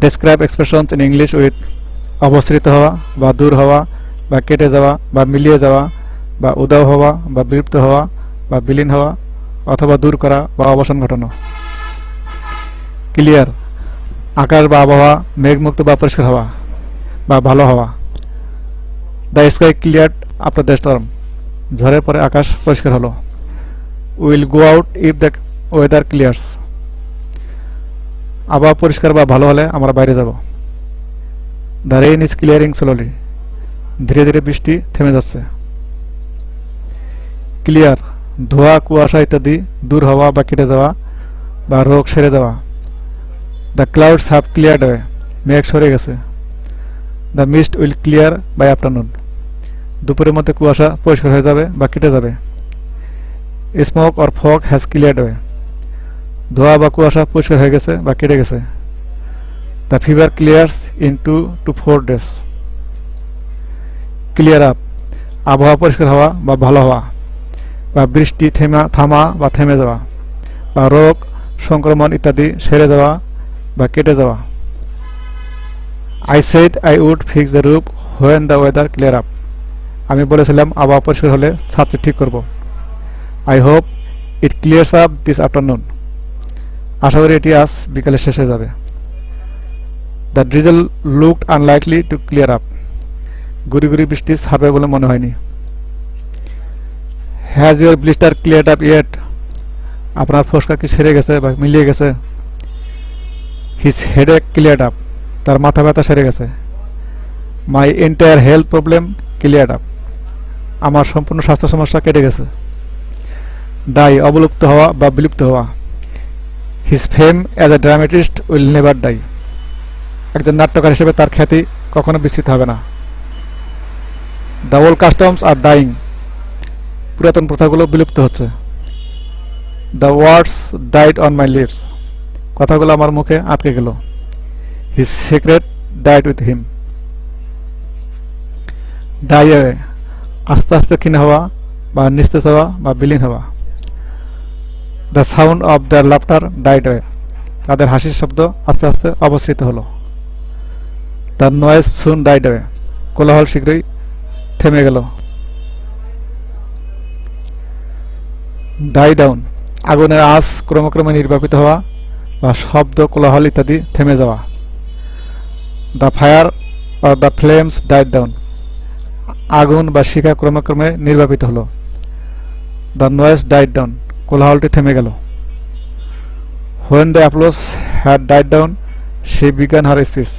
Describe expressions in English with অবস্থিত হওয়া বা দূর হওয়া বা কেটে যাওয়া বা মিলিয়ে যাওয়া বা উদাও হওয়া বা বিলুপ্ত হওয়া বা বিলীন হওয়া অথবা দূর করা বা অবসান ঘটানো। ক্লিয়ার আকাশ বা আবহাওয়া মেঘমুক্ত বা পরিষ্কার হওয়া বা ভালো হওয়া। The sky cleared after the storm, ঝড়ের পরে আকাশ পরিষ্কার হলো। Will go out if the weather ক্লিয়ার্স, আবহাওয়া পরিষ্কার বা ভালো হলে আমরা বাইরে যাব। The rain is clearing slowly, ধীরে ধীরে বৃষ্টি থেমে যাচ্ছে। ক্লিয়ার ধোঁয়া কুয়াশা ইত্যাদি দূর হওয়া বা কেটে যাওয়া বা রোগ সেরে যাওয়া। The clouds have cleared away, মেঘ সরে গেছে। The mist will clear by afternoon, দুপুরের মধ্যে কুয়াশা পরিষ্কার হয়ে যাবে বা কেটে যাবে। Smoke or fog has cleared away, ধোঁয়া বা কুয়াশা পরিষ্কার হয়ে গেছে বা কেটে গেছে। The fever clears in 2 to 4 days। Clear up আবহাওয়া পরিষ্কার হওয়া বা ভালো হওয়া বা বৃষ্টি থামা বা থেমে যাওয়া বা রোগ সংক্রমণ ইত্যাদি সেরে যাওয়া বা কেটে যাওয়া। I said I would fix the roof when the weather clear up, আমি বলেছিলাম আবহাওয়া পরিষ্কার হলে ছাদটি ঠিক করব। I hope it clears up this afternoon, আশা করি এটি আজ বিকালে শেষ হয়ে যাবে। The drizzle looked unlikely to clear up, গুড়ি গুড়ি বৃষ্টি ছাড়বে বলে মনে হয়নি। Has your blister cleared up yet, আপনার ফোসকা কি সেরে গেছে বা মিলিয়ে গেছে। হিজ হেডেক ক্লিয়ার্ড আপ, তার মাথা ব্যথা সেরে গেছে। মাই entire health problem cleared up, আমার সম্পূর্ণ স্বাস্থ্য সমস্যা কেটে গেছে। ডাই অবলুপ্ত হওয়া বা বিলুপ্ত হওয়া। His fame as a dramatist will never die, একজন নাট্যকার হিসেবে তার খ্যাতি কখনো বিস্তৃত হবে না। The old customs are dying, পুরাতন প্রথাগুলো বিলুপ্ত হচ্ছে। The words died on my lips, কথাগুলো আমার মুখে আটকে গেল। His secret died with him. Die away আস্তে আস্তে ক্ষীণ হওয়া বা নিস্তেজ হওয়া বা বিলীন হওয়া। The sound of the laughter died away, তাদের হাসির শব্দ আস্তে আস্তে অবস্থিত হলো। The noise soon died away, কোলাহল শীঘ্রই থেমে গেল। ডাই ডাউন আগুনের আঁচ ক্রমক্রমে নির্বাপিত হওয়া বা শব্দ কোলাহল ইত্যাদি থেমে যাওয়া। The fire or the flames died down, আগুন বা শিখা ক্রমক্রমে নির্বাপিত হলো। দ্য নয়েজ ডাইড ডাউন, কোলাহলটি থেমে গেল। When the applause had died down she began her speech,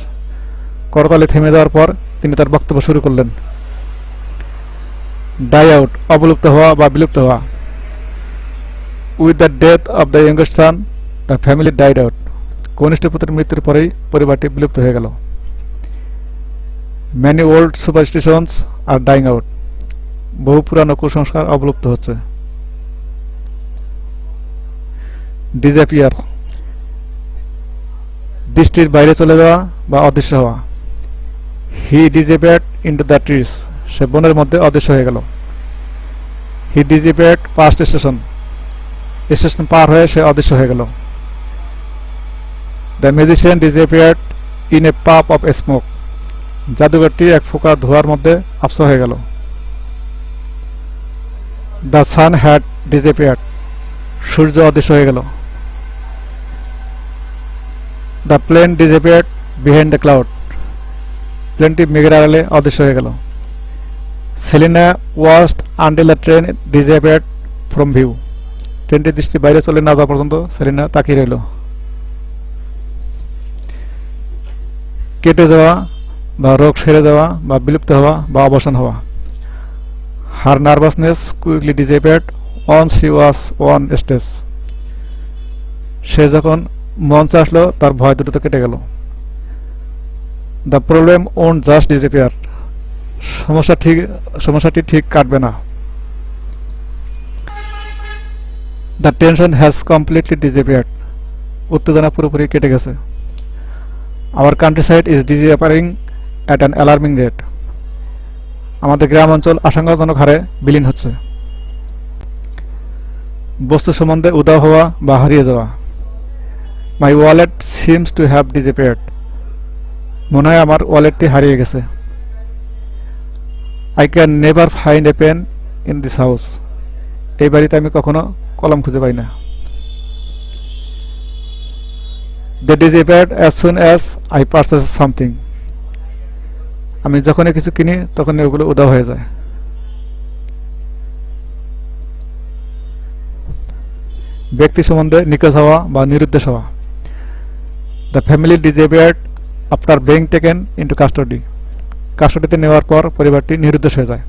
করতালি থেমে যাওয়ার পর তিনি তার বক্তব্য শুরু করলেন। ডাই আউট অবলুপ্ত হওয়া বা বিলুপ্ত হওয়া। With the death of the youngest son the family died out, কনিষ্ঠ পুত্রের মৃত্যুর পরেই পরিবারটি বিলুপ্ত হয়ে গেল। Many old superstitions are dying out, বহু পুরানো কুসংস্কার অবলুপ্ত হচ্ছে। ডিসঅ্যাপিয়ার দৃষ্টির বাইরে চলে যাওয়া বা অদৃশ্য হওয়া। He disappeared into the trees, সে বনের মধ্যে অদৃশ্য হয়ে গেল। He disappeared past station, station পার হয়ে সে অদৃশ্য হয়ে গেল। The magician disappeared in a puff of smoke, জাদুঘরটি এক ফোঁকা ধোঁয়ার মধ্যে আবছা হয়ে গেল। দ্য সান হ্যাড ডিসঅ্যাপিয়ার্ড, সূর্য অদৃশ্য হয়ে গেল। The plane disappeared behind the cloud, প্লেনটি মেঘের আড়ালে অদৃশ্য হয়ে গেল। Selina watched until the train disappeared from view, ট্রেনটি দৃষ্টির বাইরে চলে না যাওয়া পর্যন্ত সেলিনা তাকিয়ে রইল। কেটে যাওয়া বা রোগ সেরে যাওয়া বা বিলুপ্ত হওয়া বা অবসান হওয়া। Her nervousness quickly disappeared on she was on stage, সে যখন মঞ্চে আসলো তার ভয় দ্রুত কেটে গেল। The problem won't just disappear, সমস্যাটি ঠিক কাটবে না। The tension has completely disappeared, উত্তেজনা পুরোপুরি কেটে গেছে। Our countryside is disappearing at an alarming rate, আমাদের গ্রাম অঞ্চল আশঙ্কাজনক হারে বিলীন হচ্ছে। বস্তু সম্বন্ধে উদাও হওয়া বা হারিয়ে যাওয়া। My wallet seems to have disappeared, মনে হয় আমার ওয়ালেটটি হারিয়ে গেছে। I can never find a pen in this house. এই বাড়িতে আমি কখনো কলম খুঁজে পাই না। They disappeared as soon as I purchase something. আমি যখনই কিছু কিনি তখনই ওগুলো উধাও হয়ে যায়। ব্যক্তি সম্বন্ধে নিখোঁজ হওয়া বা নিরুদ্দেশ হওয়া। The family disappeared after being taken into custody. কাস্টডিতে নেওয়ার পর পরিবারটি নিরুদ্দেশ হয়ে যায়।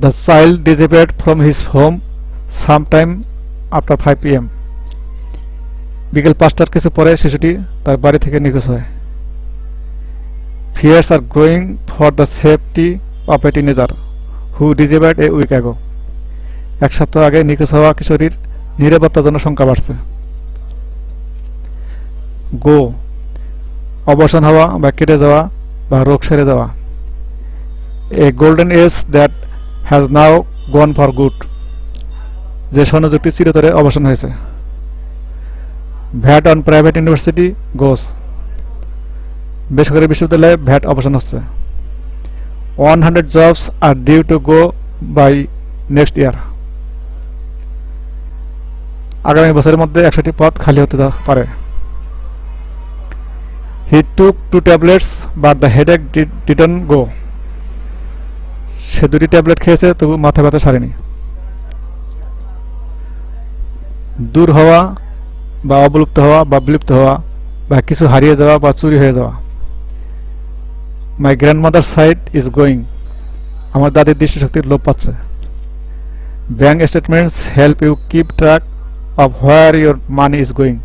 The child disappeared from his home sometime after 5 PM। বিকেল 5টার কিছু পরে শিশুটি তার বাড়ি থেকে নিখোঁজ হয়। Fears are growing for the safety of a teenager who disappeared a week ago. এক সপ্তাহ আগে নিখোঁজ হওয়া কিশোরীর নিরাপত্তার জন্য সংখ্যা বাড়ছে। গো অবসান হওয়া বা কেটে যাওয়া বা রোগ সেরে যাওয়া। A golden age that has now gone for good. যে স্বর্ণযুগটি চিরতরে অবসান হয়েছে। VAT on private university goes. বেসরকারি বিশ্ববিদ্যালয়ে ভ্যাট অবসান হচ্ছে। 100 jobs are due to go by next year. আগামী বছরের মধ্যে 100টি পদ খালি হতে পারে। He took 2 tablets but the headache didn't go. সে 2টি ট্যাবলেট খেয়েছে তবু মাথা ব্যথা সারেনি। দূর হওয়া বা অবলুপ্ত হওয়া বা বিলুপ্ত হওয়া বা কিছু হারিয়ে যাওয়া বা চুরি হয়ে যাওয়া। My grandmother sight is going. আমার দাদির দৃষ্টিশক্তির লোপ পাচ্ছে। Bank statements help you keep track of where your money is going.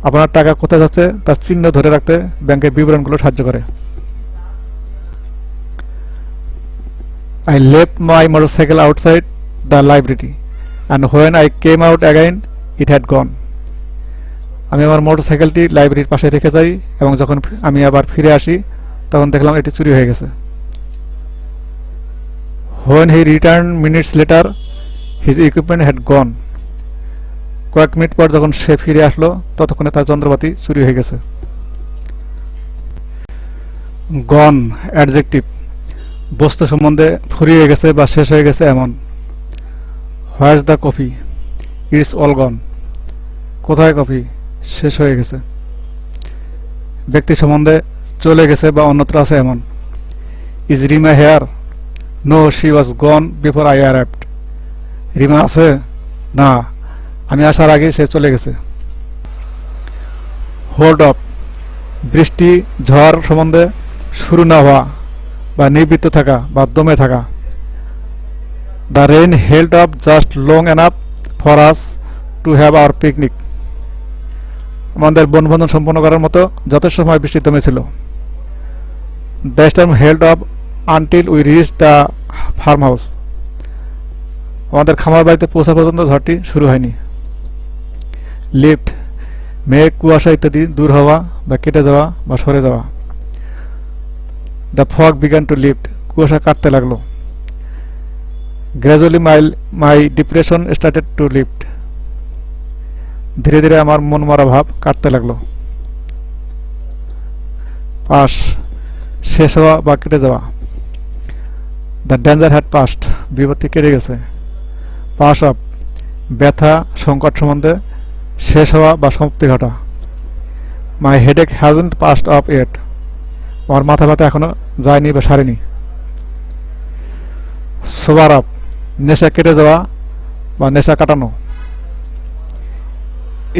আপনার টাকা কোথায় যাচ্ছে তার চিহ্ন ধরে রাখতে ব্যাংকের বিবরণগুলো সাহায্য করে। I left my motorcycle outside the library and when I came out again it had gone. আমি আমার মোটরসাইকেলটি লাইব্রেরির পাশে রেখে যাই এবং যখন আমি আবার ফিরে আসি তখন দেখলাম এটি চুরি হয়ে গেছে। When he returned minutes later his equipment had gone. কয়েক মিনিট পর যখন সে ফিরে আসলো ততক্ষণে তার যন্ত্রপাতি চুরি হয়ে গেছে। গন অ্যাডজেক্টিভ বস্তু সম্বন্ধে ফুরিয়ে গেছে বা শেষ হয়ে গেছে এমন। হোয়াইজ দ্য কফি ইটস অল গন। কোথায় কফি শেষ হয়ে গেছে। ব্যক্তি সম্বন্ধে চলে গেছে বা অন্যত্র আছে এমন। Is Rima here no she was gone before I arrived. Rima আছে না আমি আসার আগে সে চলে গেছে। হোল্ড অফ বৃষ্টি ঝড় সম্বন্ধে শুরু না হওয়া বা নিবৃত্ত থাকা বা দমে থাকা। The rain held off just long enough for us to have our picnic. আমাদের বনভোজন সম্পন্ন করার মতো যথেষ্ট সময় বৃষ্টি দমেছিল। The storm held off until we reach the farmhouse. আমাদের খামার বাড়িতে পৌঁছা পর্যন্ত ঝড়টি শুরু হয়নি। লিফট মেঘ কুয়াশা ইত্যাদি দূর হওয়া বা কেটে যাওয়া বা সরে যাওয়া। The fog began to lift কুয়াশা কাটতে লাগলো। Gradually my depression started to lift ধীরে ধীরে আমার মন মরা ভাব কাটতে লাগলো। পাস শেষ হওয়া বা কেটে যাওয়া। দ্য ডেঞ্জার হ্যাড পাস্ট বিপত্তি কেটে গেছে। পাস অফ ব্যথা সংকট সম্বন্ধে শেষ হওয়া বা সমাপ্তি ঘটা। মাই headache hasn't past of yet আমার মাথা ব্যথা এখনো যায়নি বা সারেনি। সোবার আপ নেশা কেটে যাওয়া বা নেশা কাটানো।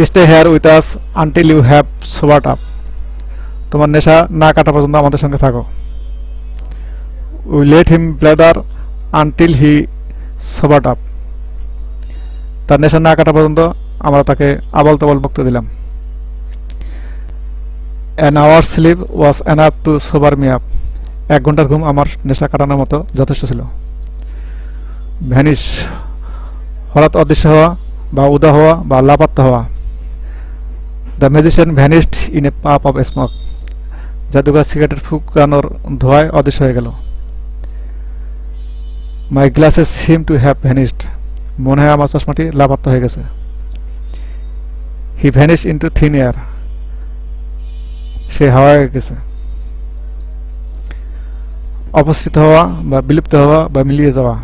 Stay here with us until you have sobered up তোমার নেশা না কাটা পর্যন্ত আমাদের সঙ্গে থাকো। We let him blather until he sobered up তার নেশা না কাটা পর্যন্ত আমরা তাকে আবল তাবল বক্তব্য দিলাম। An hour sleep was enough to sober me up 1 ঘন্টার ঘুম আমার নেশা কাটানোর মতো যথেষ্ট ছিল। ভ্যানিশ হঠাৎ অদৃশ্য হওয়া বা উদা হওয়া বা লাপাত্তা হওয়া। The magician vanished in a পাপ অফ স্মোক জাদুঘর সিগারেটের ফুকানোর ধোঁয়ায় অদৃশ্য হয়ে গেল। My glasses seem to have vanished মনে হয় আমার চশমাটি লাপাত্তা হয়ে গেছে। হি ভ্যানিশ ইন্টু থিন এয়ার সে হাওয়ায় গেছে। অপসৃত হওয়া বা বিলুপ্ত হওয়া বা মিলিয়ে যাওয়া।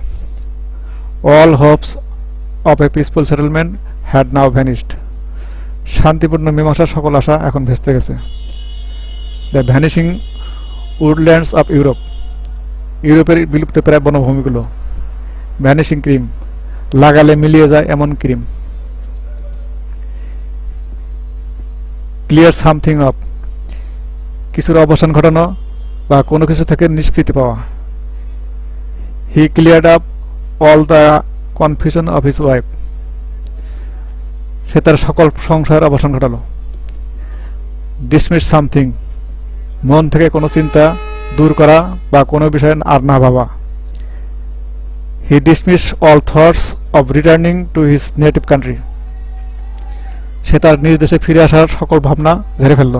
All Hopes of a peaceful settlement had now vanished. শান্তিপূর্ণ মীমাংসার সকল আশা এখন ভেস্তে গেছে। The vanishing Woodlands of Europe. ইউরোপের বিলুপ্ত প্রায় বনভূমিগুলো। ভ্যানিশিং ক্রিম, লাগালে মিলিয়ে যায় এমন ক্রিম। ক্লিয়ার সামথিং আপ, কিছুর অবসান ঘটানো বা কোনো কিছু থেকে নিষ্কৃতি পাওয়া। He cleared up all the confusion of his wife. সে তার সকল সংশয়ের অবসান ঘটালো। ডিসমিস সামথিং, মন থেকে কোনো চিন্তা দূর করা বা কোনো বিষয়ে আর না ভাবা। He dismiss all thoughts of returning to his native country. সে তার নিজ দেশে ফিরে আসার সকল ভাবনা ঝেড়ে ফেলল।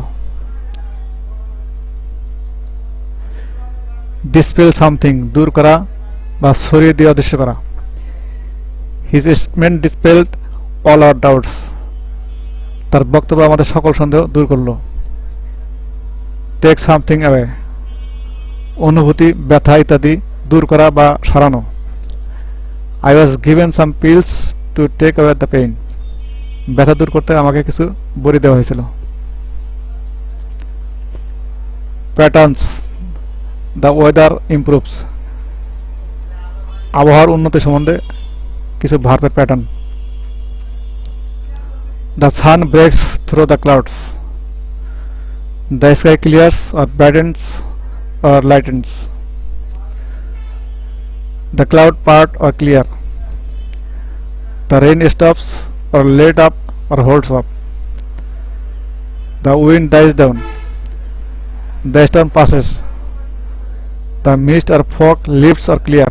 ডিসপেল সামথিং, দূর করা বা সরিয়ে দিয়ে অদৃশ্য করা। His statement dispelled all our doubts. তার বক্তব্য আমাদের সকল সন্দেহ দূর করল। টেক সামথিং অ্যাওয়ে, অনুভূতি, ব্যথা ইত্যাদি দূর করা বা সরানো। I was given some pills to take away the pain. ব্যথা দূর করতে আমাকে কিছু বড়ি দেওয়া হয়েছিল। Patterns, the weather improves. আবহাওয়ার উন্নতি সম্বন্ধে কিছু ভার্বের pattern. The sun breaks through the clouds. The sky clears or brightens or lightens. The cloud part or clear. The rain stops or let up or holds up. The wind dies down. The storm passes. The mist or fog lifts or clear.